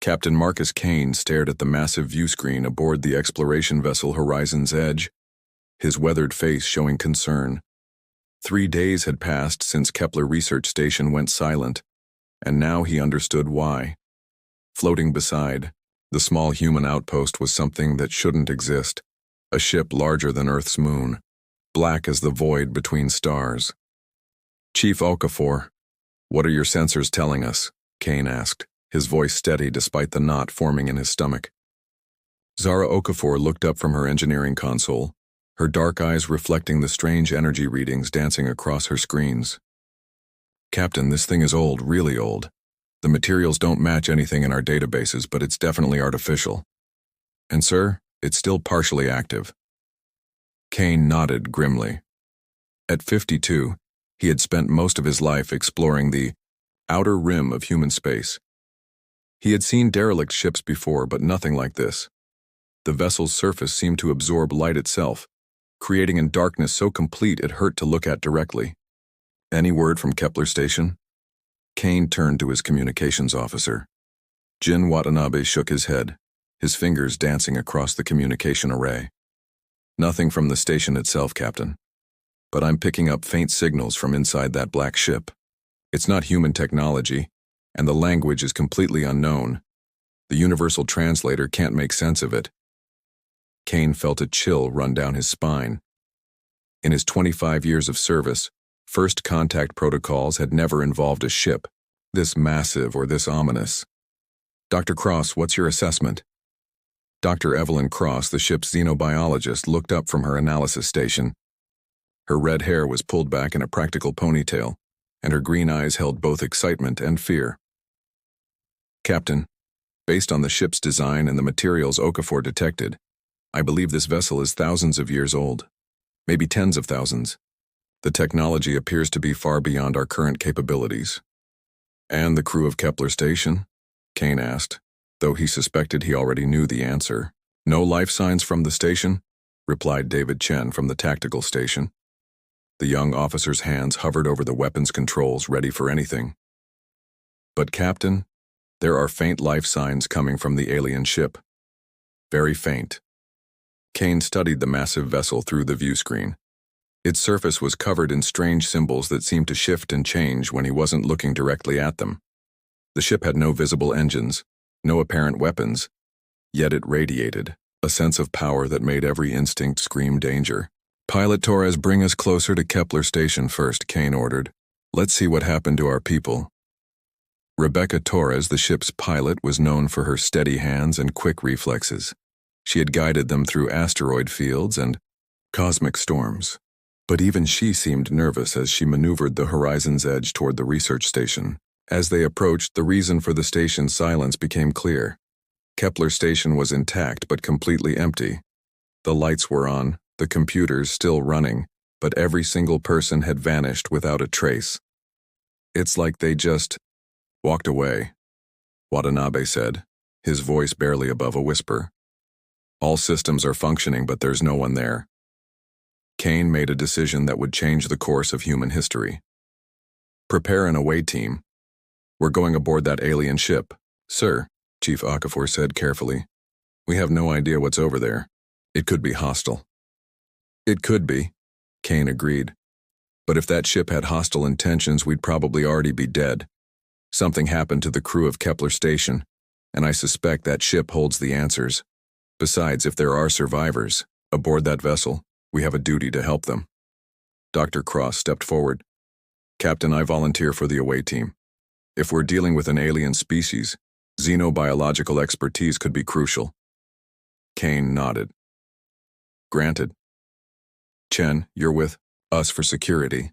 Captain Marcus Kane stared at the massive viewscreen aboard the exploration vessel Horizon's Edge, his weathered face showing concern. 3 days had passed since Kepler Research Station went silent, and now he understood why. Floating beside, the small human outpost was something that shouldn't exist, a ship larger than Earth's moon, black as the void between stars. "Chief Okafor, what are your sensors telling us?" Kane asked, his voice steady despite the knot forming in his stomach. Zara Okafor looked up from her engineering console, her dark eyes reflecting the strange energy readings dancing across her screens. "Captain, this thing is old, really old. The materials don't match anything in our databases, but it's definitely artificial. And sir, it's still partially active." Kane nodded grimly. At 52, he had spent most of his life exploring the outer rim of human space. He had seen derelict ships before, but nothing like this. The vessel's surface seemed to absorb light itself, creating a darkness so complete it hurt to look at directly. "Any word from Kepler Station?" Kane turned to his communications officer. Jin Watanabe shook his head, his fingers dancing across the communication array. "Nothing from the station itself, Captain. But I'm picking up faint signals from inside that black ship. It's not human technology, and the language is completely unknown. The universal translator can't make sense of it." Kane felt a chill run down his spine. In his 25 years of service, first contact protocols had never involved a ship this massive or this ominous. "Dr. Cross, what's your assessment?" Dr. Evelyn Cross, the ship's xenobiologist, looked up from her analysis station. Her red hair was pulled back in a practical ponytail, and her green eyes held both excitement and fear. "Captain, based on the ship's design and the materials Okafor detected, I believe this vessel is thousands of years old, maybe tens of thousands. The technology appears to be far beyond our current capabilities." "And the crew of Kepler Station?" Kane asked, though he suspected he already knew the answer. "No life signs from the station?" replied David Chen from the tactical station. The young officer's hands hovered over the weapons controls, ready for anything. "But Captain, there are faint life signs coming from the alien ship. Very faint." Kane studied the massive vessel through the viewscreen. Its surface was covered in strange symbols that seemed to shift and change when he wasn't looking directly at them. The ship had no visible engines, no apparent weapons, yet it radiated a sense of power that made every instinct scream danger. "Pilot Torres, bring us closer to Kepler Station first," Kane ordered. "Let's see what happened to our people." Rebecca Torres, the ship's pilot, was known for her steady hands and quick reflexes. She had guided them through asteroid fields and cosmic storms. But even she seemed nervous as she maneuvered the Horizon's Edge toward the research station. As they approached, the reason for the station's silence became clear. Kepler Station was intact but completely empty. The lights were on, the computers still running, but every single person had vanished without a trace. "It's like they just walked away," Watanabe said, his voice barely above a whisper. "All systems are functioning, but there's no one there." Kane made a decision that would change the course of human history. "Prepare an away team. We're going aboard that alien ship." "Sir," Chief Okafor said carefully, "we have no idea what's over there. It could be hostile." "It could be," Kane agreed. "But if that ship had hostile intentions, we'd probably already be dead. Something happened to the crew of Kepler Station, and I suspect that ship holds the answers. Besides, if there are survivors aboard that vessel, we have a duty to help them." Dr. Cross stepped forward. "Captain, I volunteer for the away team. If we're dealing with an alien species, xenobiological expertise could be crucial." Kane nodded. "Granted. Chen, you're with us for security.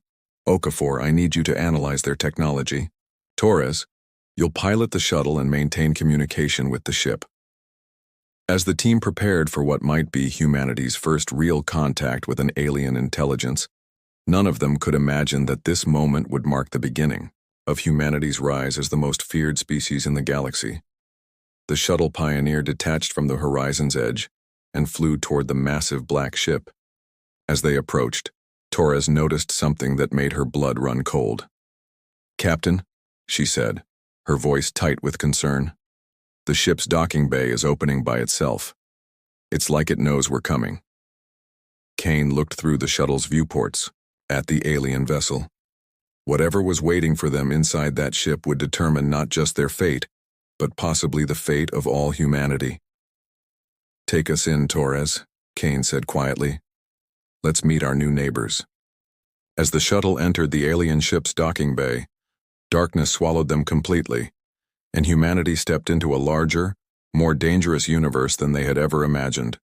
Okafor, I need you to analyze their technology. Torres, you'll pilot the shuttle and maintain communication with the ship." As the team prepared for what might be humanity's first real contact with an alien intelligence, none of them could imagine that this moment would mark the beginning of humanity's rise as the most feared species in the galaxy. The shuttle Pioneer detached from the Horizon's Edge and flew toward the massive black ship. As they approached, Torres noticed something that made her blood run cold. "Captain," she said, her voice tight with concern, The ship's docking bay is opening by itself. It's like it knows we're coming. Kane looked through the shuttle's viewports, at the alien vessel. Whatever was waiting for them inside that ship would determine not just their fate, but possibly the fate of all humanity. "Take us in, Torres," Kane said quietly. "Let's meet our new neighbors." As the shuttle entered the alien ship's docking bay, darkness swallowed them completely, and humanity stepped into a larger, more dangerous universe than they had ever imagined.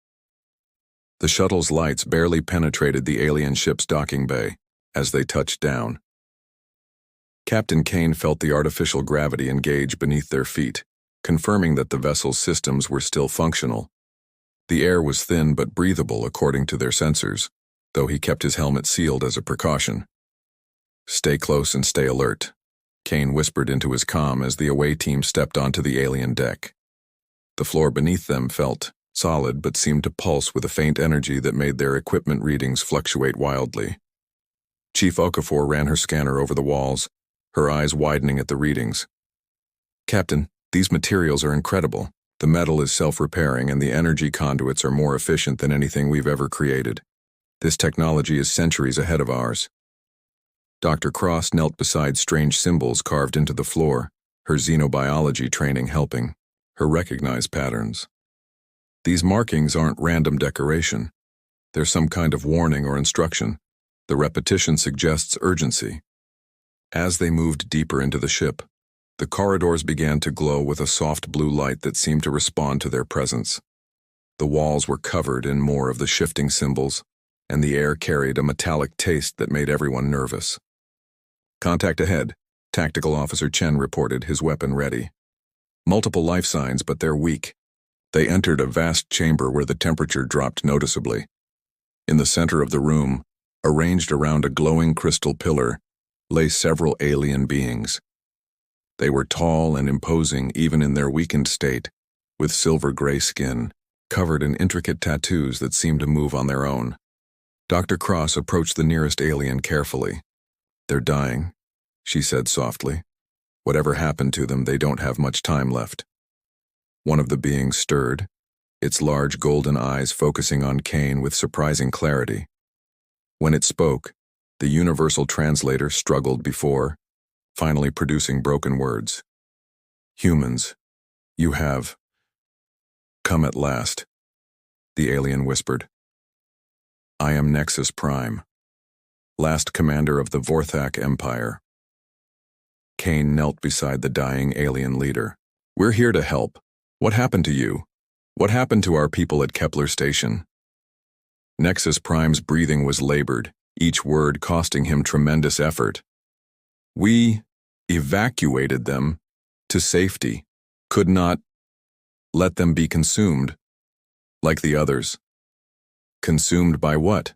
The shuttle's lights barely penetrated the alien ship's docking bay as they touched down. Captain Kane felt the artificial gravity engage beneath their feet, confirming that the vessel's systems were still functional. The air was thin but breathable according to their sensors, though he kept his helmet sealed as a precaution. "Stay close and stay alert," Kane whispered into his comm as the away team stepped onto the alien deck. The floor beneath them felt solid but seemed to pulse with a faint energy that made their equipment readings fluctuate wildly. Chief Okafor ran her scanner over the walls, her eyes widening at the readings. "Captain, these materials are incredible. The metal is self-repairing and the energy conduits are more efficient than anything we've ever created. This technology is centuries ahead of ours." Dr. Cross knelt beside strange symbols carved into the floor, her xenobiology training helping her recognize patterns. "These markings aren't random decoration. They're some kind of warning or instruction. The repetition suggests urgency." As they moved deeper into the ship, the corridors began to glow with a soft blue light that seemed to respond to their presence. The walls were covered in more of the shifting symbols, and the air carried a metallic taste that made everyone nervous. "Contact ahead," Tactical Officer Chen reported, his weapon ready. "Multiple life signs, but they're weak." They entered a vast chamber where the temperature dropped noticeably. In the center of the room, arranged around a glowing crystal pillar, lay several alien beings. They were tall and imposing even in their weakened state, with silver-gray skin, covered in intricate tattoos that seemed to move on their own. Dr. Cross approached the nearest alien carefully. "They're dying," she said softly. "Whatever happened to them, they don't have much time left." One of the beings stirred, its large golden eyes focusing on Kane with surprising clarity. When it spoke, the universal translator struggled before, finally producing broken words. "Humans, you have come at last," the alien whispered. "I am Nexus Prime, last commander of the Vorthak Empire." Kane knelt beside the dying alien leader. "We're here to help. What happened to you? What happened to our people at Kepler Station?" Nexus Prime's breathing was labored, each word costing him tremendous effort. "We evacuated them to safety, could not let them be consumed, like the others." "Consumed by what?"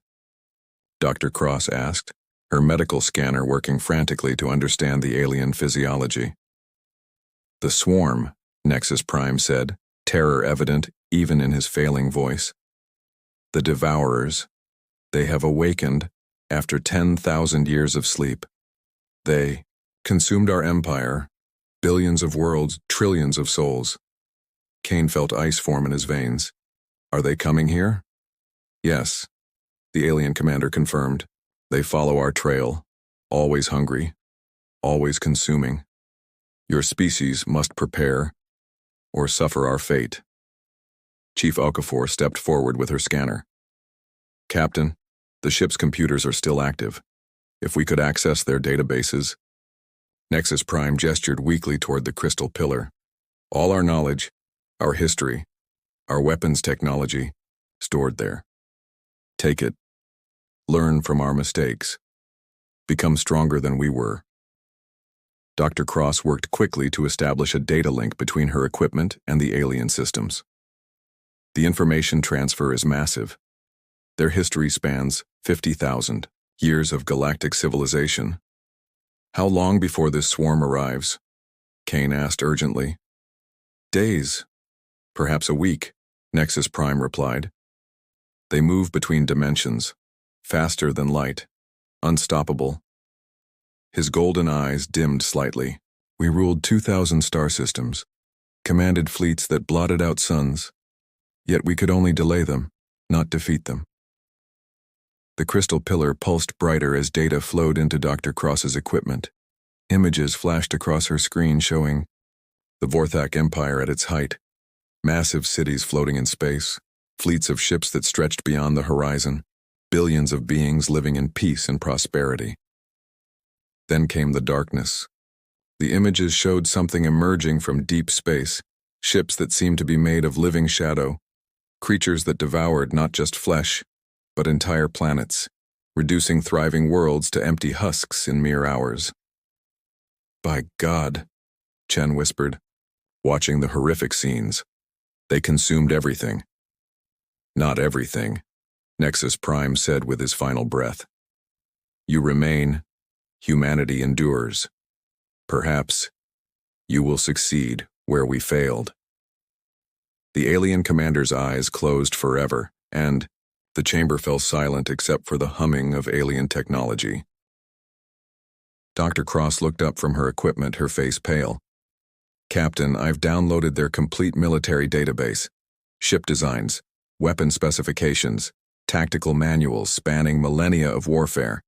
Dr. Cross asked, her medical scanner working frantically to understand the alien physiology. "The swarm," Nexus Prime said, terror evident even in his failing voice. "The Devourers. They have awakened after 10,000 years of sleep. They consumed our empire, billions of worlds, trillions of souls." Kane felt ice form in his veins. "Are they coming here?" "Yes," the alien commander confirmed. "They follow our trail, always hungry, always consuming. Your species must prepare or suffer our fate." Chief Okafor stepped forward with her scanner. "Captain, the ship's computers are still active. If we could access their databases." Nexus Prime gestured weakly toward the crystal pillar. "All our knowledge, our history, our weapons technology, stored there. Take it. Learn from our mistakes. Become stronger than we were." Dr. Cross worked quickly to establish a data link between her equipment and the alien systems. The information transfer is massive. Their history spans 50,000 years of galactic civilization. "How long before this swarm arrives?" Kane asked urgently. "Days. Perhaps a week," Nexus Prime replied. "They move between dimensions, faster than light, unstoppable." His golden eyes dimmed slightly. "We ruled 2,000 star systems. commanded fleets that blotted out suns. Yet we could only delay them, not defeat them. The crystal pillar pulsed brighter as data flowed into Dr. Cross's equipment. Images flashed across her screen showing the Vorthak Empire at its height, massive cities floating in space, fleets of ships that stretched beyond the horizon, billions of beings living in peace and prosperity. Then came the darkness. The images showed something emerging from deep space, ships that seemed to be made of living shadow, creatures that devoured not just flesh, but entire planets, reducing thriving worlds to empty husks in mere hours. By God, Chen whispered, watching the horrific scenes. They consumed everything. Not everything, Nexus Prime said with his final breath. You remain, humanity endures. Perhaps you will succeed where we failed. The alien commander's eyes closed forever, and the chamber fell silent except for the humming of alien technology. Dr. Cross looked up from her equipment, her face pale. Captain, I've downloaded their complete military database. Ship designs, weapon specifications, tactical manuals spanning millennia of warfare.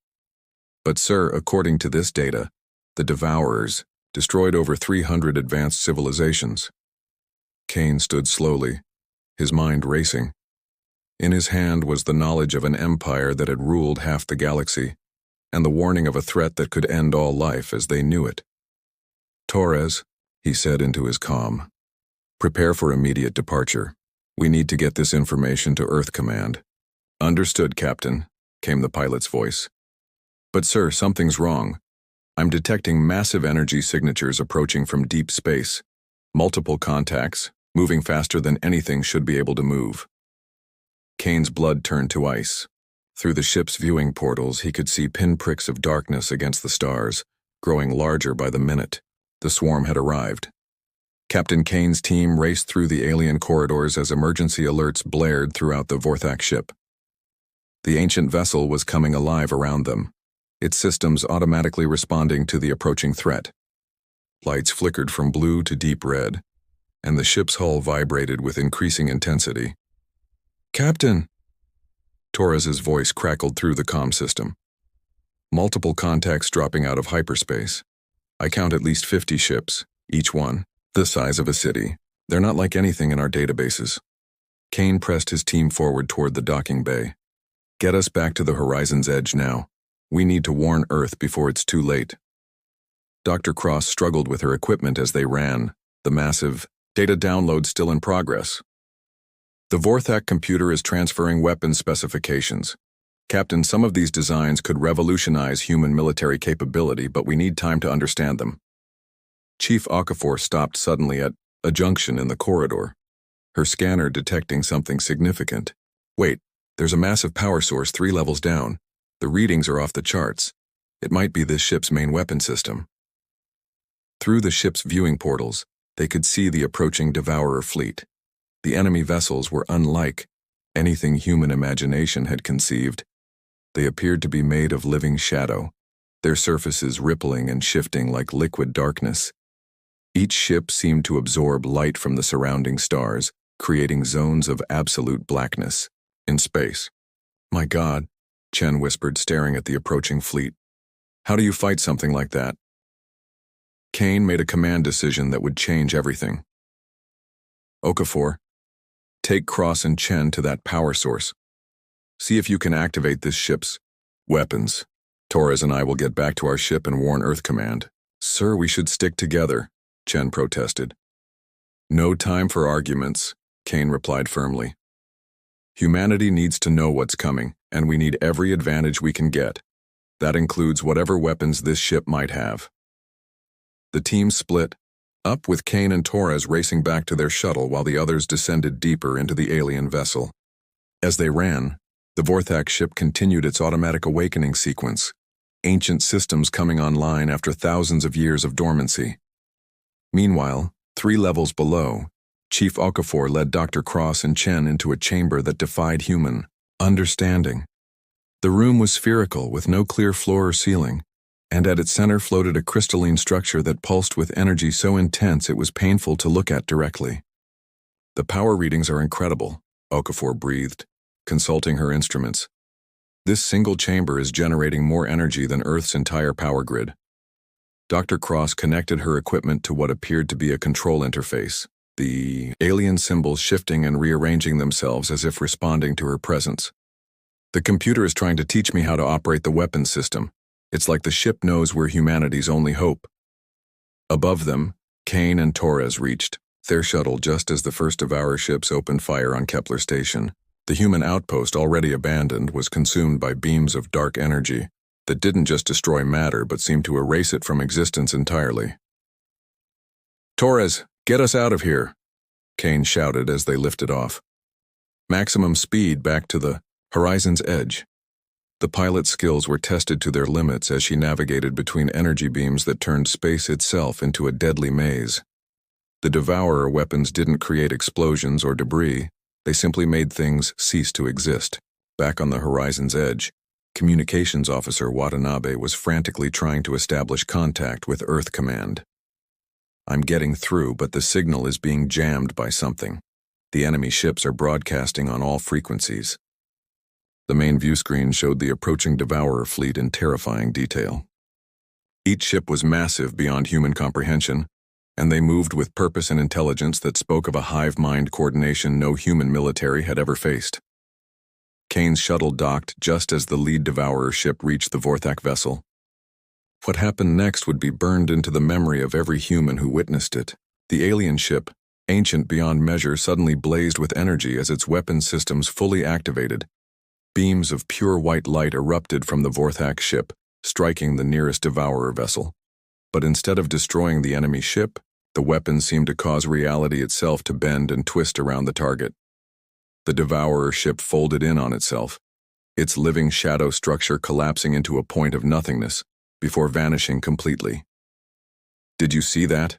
But sir, according to this data, the Devourers destroyed over 300 advanced civilizations. Kane stood slowly, his mind racing. In his hand was the knowledge of an empire that had ruled half the galaxy, and the warning of a threat that could end all life as they knew it. Torres, he said into his comm, prepare for immediate departure. We need to get this information to Earth Command. Understood, Captain, came the pilot's voice. But sir, something's wrong. I'm detecting massive energy signatures approaching from deep space. Multiple contacts, moving faster than anything should be able to move. Kane's blood turned to ice. Through the ship's viewing portals, he could see pinpricks of darkness against the stars, growing larger by the minute. The swarm had arrived. Captain Kane's team raced through the alien corridors as emergency alerts blared throughout the Vorthak ship. The ancient vessel was coming alive around them, its systems automatically responding to the approaching threat. Lights flickered from blue to deep red, and the ship's hull vibrated with increasing intensity. Captain! Torres's voice crackled through the comm system. Multiple contacts dropping out of hyperspace. I count at least 50 ships, each one the size of a city. They're not like anything in our databases. Kane pressed his team forward toward the docking bay. Get us back to the horizon's edge now. We need to warn Earth before it's too late. Dr. Cross struggled with her equipment as they ran, the massive data download still in progress. The Vorthak computer is transferring weapons specifications. Captain, some of these designs could revolutionize human military capability, but we need time to understand them. Chief Okafor stopped suddenly at a junction in the corridor, her scanner detecting something significant. Wait, there's a massive power source 3 levels down. The readings are off the charts. It might be this ship's main weapon system. Through the ship's viewing portals, they could see the approaching Devourer fleet. The enemy vessels were unlike anything human imagination had conceived. They appeared to be made of living shadow, their surfaces rippling and shifting like liquid darkness. Each ship seemed to absorb light from the surrounding stars, creating zones of absolute blackness in space. My God, Chen whispered, staring at the approaching fleet. How do you fight something like that? Kane made a command decision that would change everything. Okafor, take Cross and Chen to that power source. See if you can activate this ship's weapons. Torres and I will get back to our ship and warn Earth Command. Sir, we should stick together, Chen protested. No time for arguments, Kane replied firmly. Humanity needs to know what's coming, and we need every advantage we can get. That includes whatever weapons this ship might have. The team split, up with Kane and Torres racing back to their shuttle while the others descended deeper into the alien vessel. As they ran, the Vorthak ship continued its automatic awakening sequence, ancient systems coming online after thousands of years of dormancy. Meanwhile, 3 levels below, Chief Okafor led Dr. Cross and Chen into a chamber that defied human understanding. The room was spherical with no clear floor or ceiling, and at its center floated a crystalline structure that pulsed with energy so intense it was painful to look at directly. "The power readings are incredible," Okafor breathed, consulting her instruments. "This single chamber is generating more energy than Earth's entire power grid." Dr. Cross connected her equipment to what appeared to be a control interface, the alien symbols shifting and rearranging themselves as if responding to her presence. "The computer is trying to teach me how to operate the weapons system. It's like the ship knows we're humanity's only hope." Above them, Kane and Torres reached their shuttle just as the first of our ships opened fire on Kepler Station. The human outpost, already abandoned, was consumed by beams of dark energy that didn't just destroy matter but seemed to erase it from existence entirely. "Torres, get us out of here," Kane shouted as they lifted off. Maximum speed back to the horizon's edge. The pilot's skills were tested to their limits as she navigated between energy beams that turned space itself into a deadly maze. The Devourer weapons didn't create explosions or debris, they simply made things cease to exist. Back on the horizon's edge, Communications Officer Watanabe was frantically trying to establish contact with Earth Command. "I'm getting through, but the signal is being jammed by something. The enemy ships are broadcasting on all frequencies." The main view screen showed the approaching Devourer fleet in terrifying detail. Each ship was massive beyond human comprehension, and they moved with purpose and intelligence that spoke of a hive-mind coordination no human military had ever faced. Kane's shuttle docked just as the lead Devourer ship reached the Vorthak vessel. What happened next would be burned into the memory of every human who witnessed it. The alien ship, ancient beyond measure, suddenly blazed with energy as its weapon systems fully activated. Beams of pure white light erupted from the Vorthak ship, striking the nearest Devourer vessel. But instead of destroying the enemy ship, the weapons seemed to cause reality itself to bend and twist around the target. The Devourer ship folded in on itself, its living shadow structure collapsing into a point of nothingness, before vanishing completely. "Did you see that?"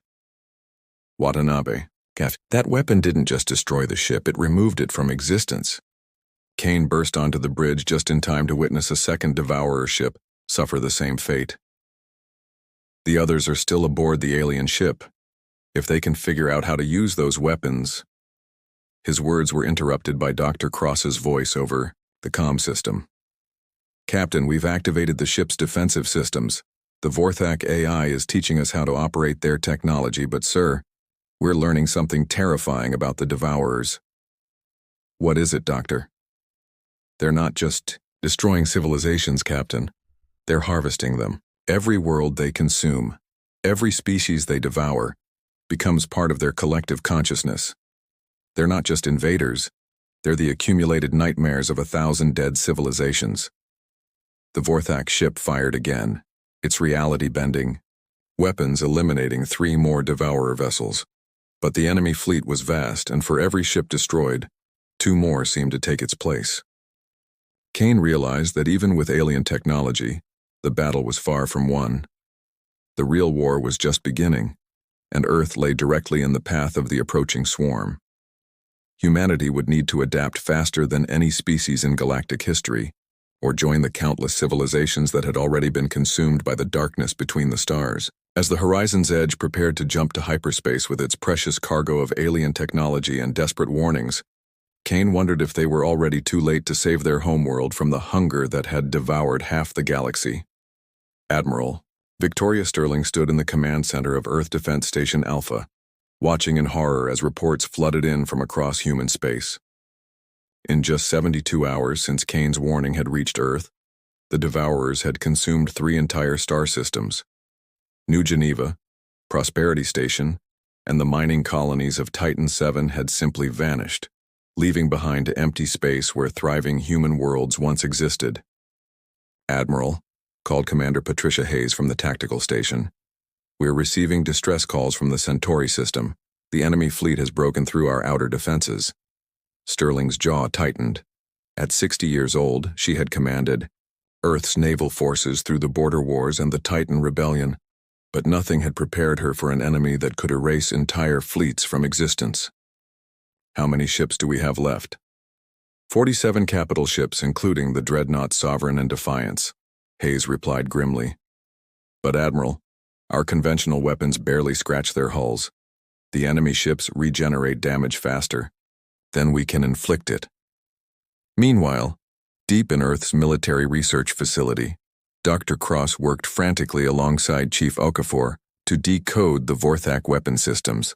Watanabe gasped. "That weapon didn't just destroy the ship, it removed it from existence." Kane burst onto the bridge just in time to witness a second Devourer ship suffer the same fate. "The others are still aboard the alien ship. If they can figure out how to use those weapons..." His words were interrupted by Dr. Cross's voice over the comm system. "Captain, we've activated the ship's defensive systems. The Vorthak AI is teaching us how to operate their technology, but sir, we're learning something terrifying about the Devourers." "What is it, Doctor?" "They're not just destroying civilizations, Captain. They're harvesting them. Every world they consume, every species they devour, becomes part of their collective consciousness. They're not just invaders, they're the accumulated nightmares of 1,000 dead civilizations." The Vorthak ship fired again, its reality bending, weapons eliminating 3 more Devourer vessels. But the enemy fleet was vast, and for every ship destroyed, 2 more seemed to take its place. Kane realized that even with alien technology, the battle was far from won. The real war was just beginning, and Earth lay directly in the path of the approaching swarm. Humanity would need to adapt faster than any species in galactic history, or join the countless civilizations that had already been consumed by the darkness between the stars. As the horizon's edge prepared to jump to hyperspace with its precious cargo of alien technology and desperate warnings, Kane wondered if they were already too late to save their homeworld from the hunger that had devoured half the galaxy. Admiral Victoria Sterling stood in the command center of Earth Defense Station Alpha, watching in horror as reports flooded in from across human space. In just 72 hours since Kane's warning had reached Earth, the Devourers had consumed 3 entire star systems. New Geneva, Prosperity Station, and the mining colonies of Titan 7 had simply vanished, leaving behind empty space where thriving human worlds once existed. "Admiral," called Commander Patricia Hayes from the tactical station, "we're receiving distress calls from the Centauri system. The enemy fleet has broken through our outer defenses." Sterling's jaw tightened. At 60 years old, she had commanded Earth's naval forces through the border wars and the Titan rebellion, but nothing had prepared her for an enemy that could erase entire fleets from existence. "How many ships do we have left?" 47 capital ships, including the dreadnought Sovereign and Defiance," Hayes replied grimly. But Admiral, our conventional weapons barely scratch their hulls. The enemy ships regenerate damage faster. Then we can inflict it. Meanwhile, deep in Earth's military research facility, Dr. Cross worked frantically alongside Chief Okafor to decode the Vorthak weapon systems.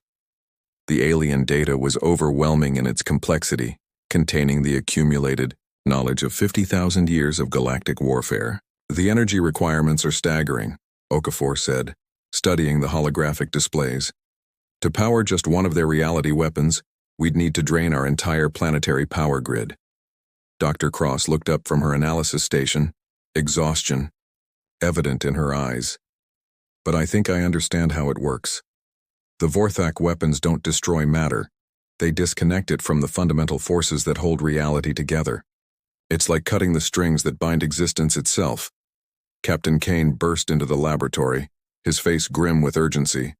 The alien data was overwhelming in its complexity, containing the accumulated knowledge of 50,000 years of galactic warfare. The energy requirements are staggering, Okafor said, studying the holographic displays. To power just one of their reality weapons, we'd need to drain our entire planetary power grid. Dr. Cross looked up from her analysis station, exhaustion evident in her eyes. But I think I understand how it works. The Vorthak weapons don't destroy matter. They disconnect it from the fundamental forces that hold reality together. It's like cutting the strings that bind existence itself. Captain Kane burst into the laboratory, his face grim with urgency.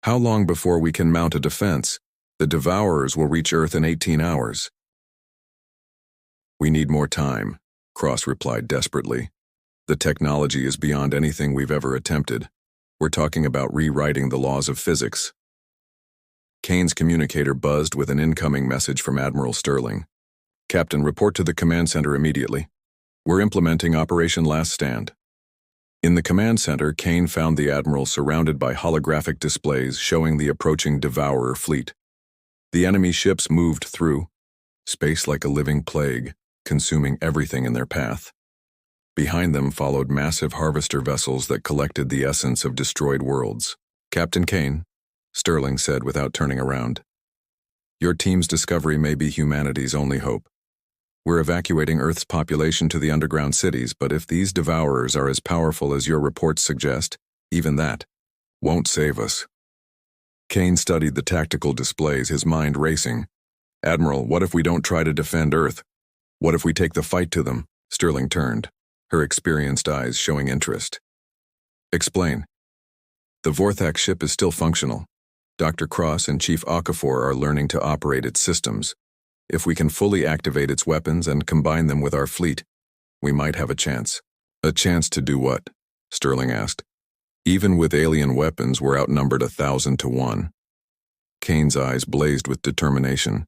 How long before we can mount a defense? The Devourers will reach Earth in 18 hours. We need more time, Cross replied desperately. The technology is beyond anything we've ever attempted. We're talking about rewriting the laws of physics. Kane's communicator buzzed with an incoming message from Admiral Sterling. Captain, report to the command center immediately. We're implementing Operation Last Stand. In the command center, Kane found the Admiral surrounded by holographic displays showing the approaching Devourer fleet. The enemy ships moved through space like a living plague, consuming everything in their path. Behind them followed massive harvester vessels that collected the essence of destroyed worlds. Captain Kane, Sterling said without turning around. Your team's discovery may be humanity's only hope. We're evacuating Earth's population to the underground cities, but if these Devourers are as powerful as your reports suggest, even that won't save us. Kane studied the tactical displays, his mind racing. Admiral, what if we don't try to defend Earth? What if we take the fight to them? Sterling turned, her experienced eyes showing interest. Explain. The Vorthak ship is still functional. Dr. Cross and Chief Okafor are learning to operate its systems. If we can fully activate its weapons and combine them with our fleet, we might have a chance. A chance to do what? Sterling asked. Even with alien weapons, we're outnumbered 1,000 to 1. Kane's eyes blazed with determination.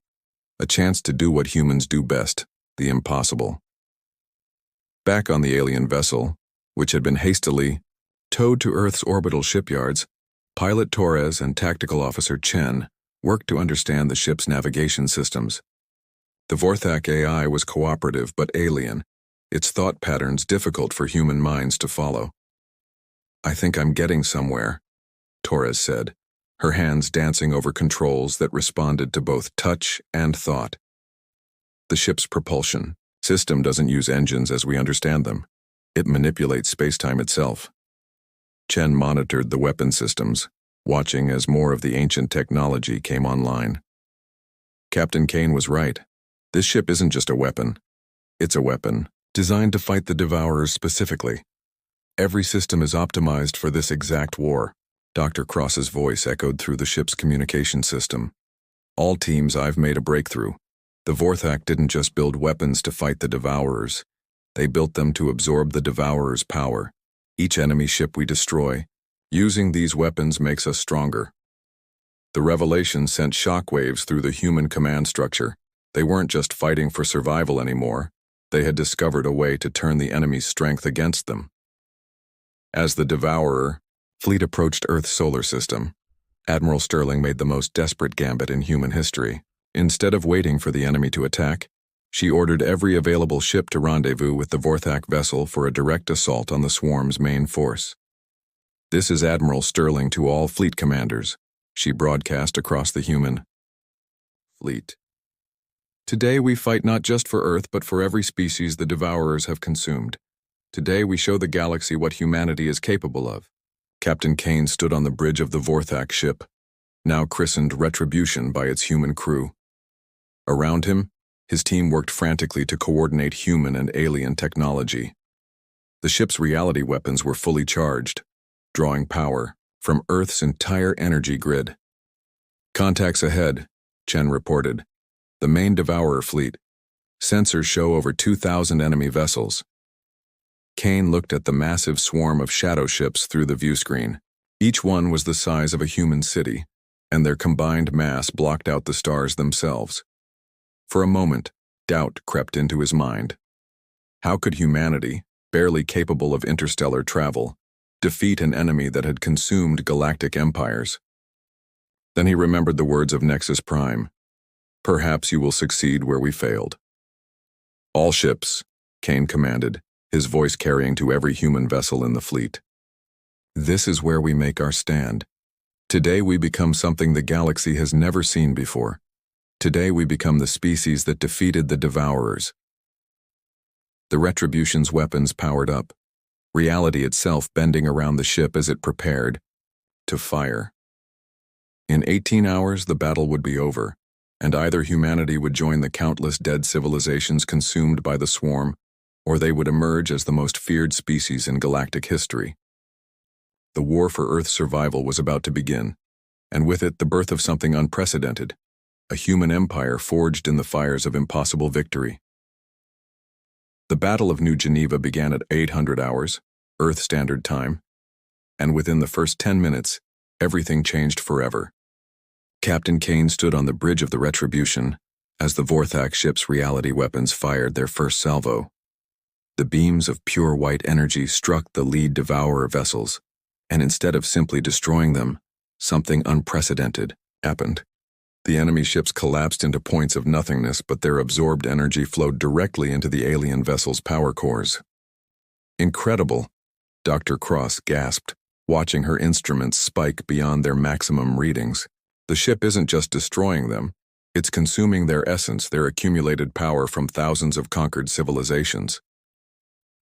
A chance to do what humans do best, the impossible. Back on the alien vessel, which had been hastily towed to Earth's orbital shipyards, Pilot Torres and Tactical Officer Chen worked to understand the ship's navigation systems. The Vorthak AI was cooperative but alien, its thought patterns difficult for human minds to follow. I think I'm getting somewhere, Torres said, her hands dancing over controls that responded to both touch and thought. The ship's propulsion system doesn't use engines as we understand them. It manipulates spacetime itself. Chen monitored the weapon systems, watching as more of the ancient technology came online. Captain Kane was right. This ship isn't just a weapon. It's a weapon, designed to fight the Devourers specifically. Every system is optimized for this exact war. Dr. Cross's voice echoed through the ship's communication system. All teams, I've made a breakthrough. The Vorthak didn't just build weapons to fight the Devourers. They built them to absorb the Devourers' power. Each enemy ship we destroy, using these weapons makes us stronger. The revelation sent shockwaves through the human command structure. They weren't just fighting for survival anymore. They had discovered a way to turn the enemy's strength against them. As the Devourer fleet approached Earth's solar system, Admiral Sterling made the most desperate gambit in human history. Instead of waiting for the enemy to attack, she ordered every available ship to rendezvous with the Vorthak vessel for a direct assault on the swarm's main force. This is Admiral Sterling to all fleet commanders, she broadcast across the human fleet. Today we fight not just for Earth but for every species the Devourers have consumed. Today we show the galaxy what humanity is capable of. Captain Kane stood on the bridge of the Vorthak ship, now christened Retribution by its human crew. Around him, his team worked frantically to coordinate human and alien technology. The ship's reality weapons were fully charged, drawing power from Earth's entire energy grid. Contacts ahead, Chen reported. The main Devourer fleet. Sensors show over 2,000 enemy vessels. Kane looked at the massive swarm of shadow ships through the viewscreen. Each one was the size of a human city, and their combined mass blocked out the stars themselves. For a moment, doubt crept into his mind. How could humanity, barely capable of interstellar travel, defeat an enemy that had consumed galactic empires? Then he remembered the words of Nexus Prime. "Perhaps you will succeed where we failed." "All ships," Kane commanded, his voice carrying to every human vessel in the fleet. "This is where we make our stand. Today we become something the galaxy has never seen before. Today we become the species that defeated the Devourers." The Retribution's weapons powered up, reality itself bending around the ship as it prepared to fire. In 18 hours, the battle would be over, and either humanity would join the countless dead civilizations consumed by the swarm, or they would emerge as the most feared species in galactic history. The war for Earth's survival was about to begin, and with it the birth of something unprecedented, a human empire forged in the fires of impossible victory. The Battle of New Geneva began at 800 hours, Earth Standard Time, and within the first 10 minutes, everything changed forever. Captain Kane stood on the bridge of the Retribution as the Vorthak ship's reality weapons fired their first salvo. The beams of pure white energy struck the lead Devourer vessels, and instead of simply destroying them, something unprecedented happened. The enemy ships collapsed into points of nothingness, but their absorbed energy flowed directly into the alien vessels' power cores. "Incredible," Dr. Cross gasped, watching her instruments spike beyond their maximum readings. "The ship isn't just destroying them, it's consuming their essence, their accumulated power from thousands of conquered civilizations."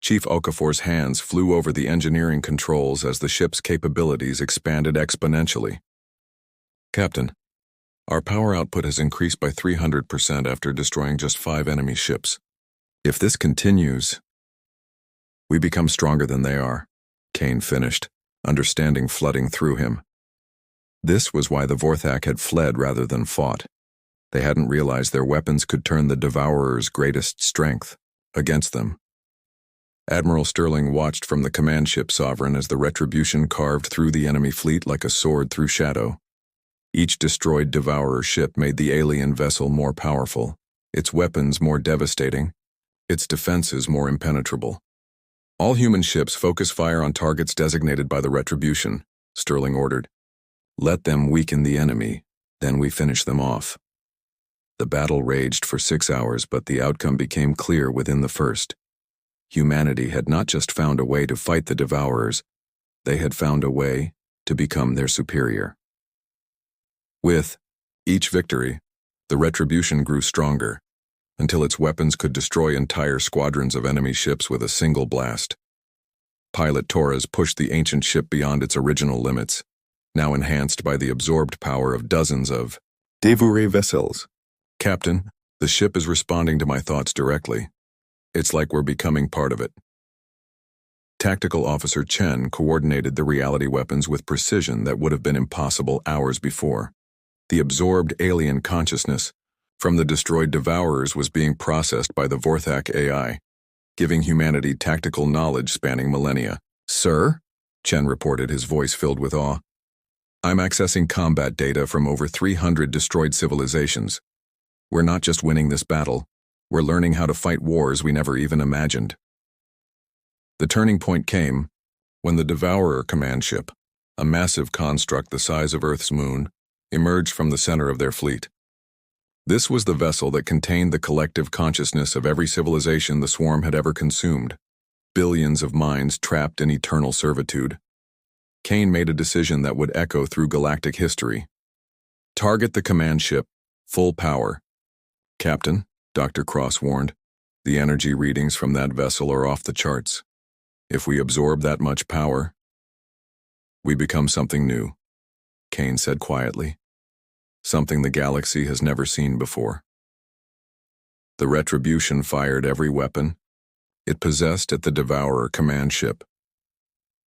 Chief Okafor's hands flew over the engineering controls as the ship's capabilities expanded exponentially. "Captain, our power output has increased by 300% after destroying just 5 enemy ships. If this continues, we become stronger than they are," Kane finished, understanding flooding through him. This was why the Vorthak had fled rather than fought. They hadn't realized their weapons could turn the Devourer's greatest strength against them. Admiral Sterling watched from the command ship Sovereign as the Retribution carved through the enemy fleet like a sword through shadow. Each destroyed Devourer ship made the alien vessel more powerful, its weapons more devastating, its defenses more impenetrable. "All human ships focus fire on targets designated by the Retribution," Sterling ordered. "Let them weaken the enemy, then we finish them off." The battle raged for 6 hours, but the outcome became clear within the first. Humanity had not just found a way to fight the Devourers, they had found a way to become their superior. With each victory, the Retribution grew stronger, until its weapons could destroy entire squadrons of enemy ships with a single blast. Pilot Torres pushed the ancient ship beyond its original limits, now enhanced by the absorbed power of dozens of Devourer vessels. "Captain, the ship is responding to my thoughts directly. It's like we're becoming part of it." Tactical Officer Chen coordinated the reality weapons with precision that would have been impossible hours before. The absorbed alien consciousness from the destroyed Devourers was being processed by the Vorthak AI, giving humanity tactical knowledge spanning millennia. "Sir?" Chen reported, his voice filled with awe. "I'm accessing combat data from over 300 destroyed civilizations. We're not just winning this battle, we're learning how to fight wars we never even imagined." The turning point came when the Devourer command ship, a massive construct the size of Earth's moon, emerged from the center of their fleet. This was the vessel that contained the collective consciousness of every civilization the swarm had ever consumed, billions of minds trapped in eternal servitude. Kane made a decision that would echo through galactic history. "Target the command ship, full power." "Captain," Dr. Cross warned, "the energy readings from that vessel are off the charts. If we absorb that much power, we become something new," Kane said quietly. "Something the galaxy has never seen before." The Retribution fired every weapon it possessed at the Devourer command ship.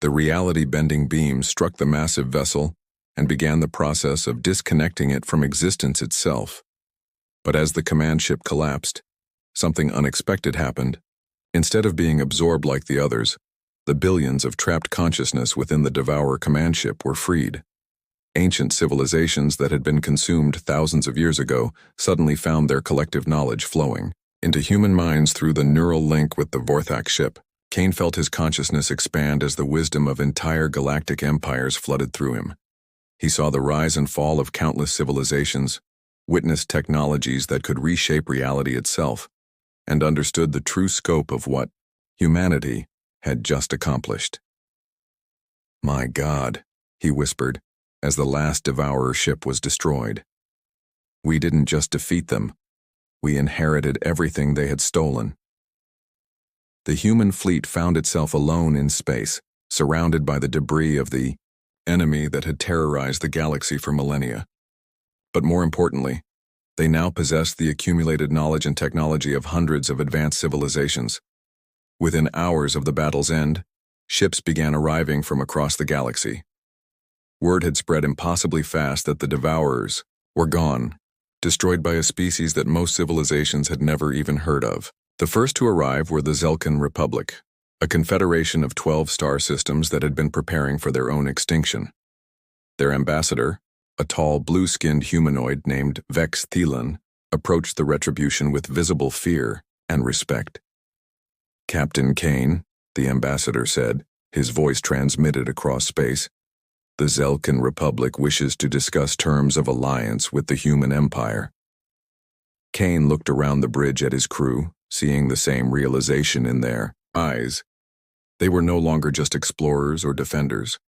The reality-bending beams struck the massive vessel and began the process of disconnecting it from existence itself. But as the command ship collapsed, something unexpected happened. Instead of being absorbed like the others, the billions of trapped consciousness within the Devourer command ship were freed. Ancient civilizations that had been consumed thousands of years ago suddenly found their collective knowledge flowing into human minds through the neural link with the Vorthak ship. Kane felt his consciousness expand as the wisdom of entire galactic empires flooded through him. He saw the rise and fall of countless civilizations, witnessed technologies that could reshape reality itself, and understood the true scope of what humanity had just accomplished. "My God," he whispered, as the last Devourer ship was destroyed. "We didn't just defeat them, we inherited everything they had stolen." The human fleet found itself alone in space, surrounded by the debris of the enemy that had terrorized the galaxy for millennia. But more importantly, they now possessed the accumulated knowledge and technology of hundreds of advanced civilizations. Within hours of the battle's end, ships began arriving from across the galaxy. Word had spread impossibly fast that the Devourers were gone, destroyed by a species that most civilizations had never even heard of. The first to arrive were the Zelkan Republic, a confederation of 12 star systems that had been preparing for their own extinction. Their ambassador, a tall, blue-skinned humanoid named Vex Thilan, approached the Retribution with visible fear and respect. "Captain Kane," the ambassador said, his voice transmitted across space, "the Zelkan Republic wishes to discuss terms of alliance with the human empire." Kane looked around the bridge at his crew, seeing the same realization in their eyes. They were no longer just explorers or defenders.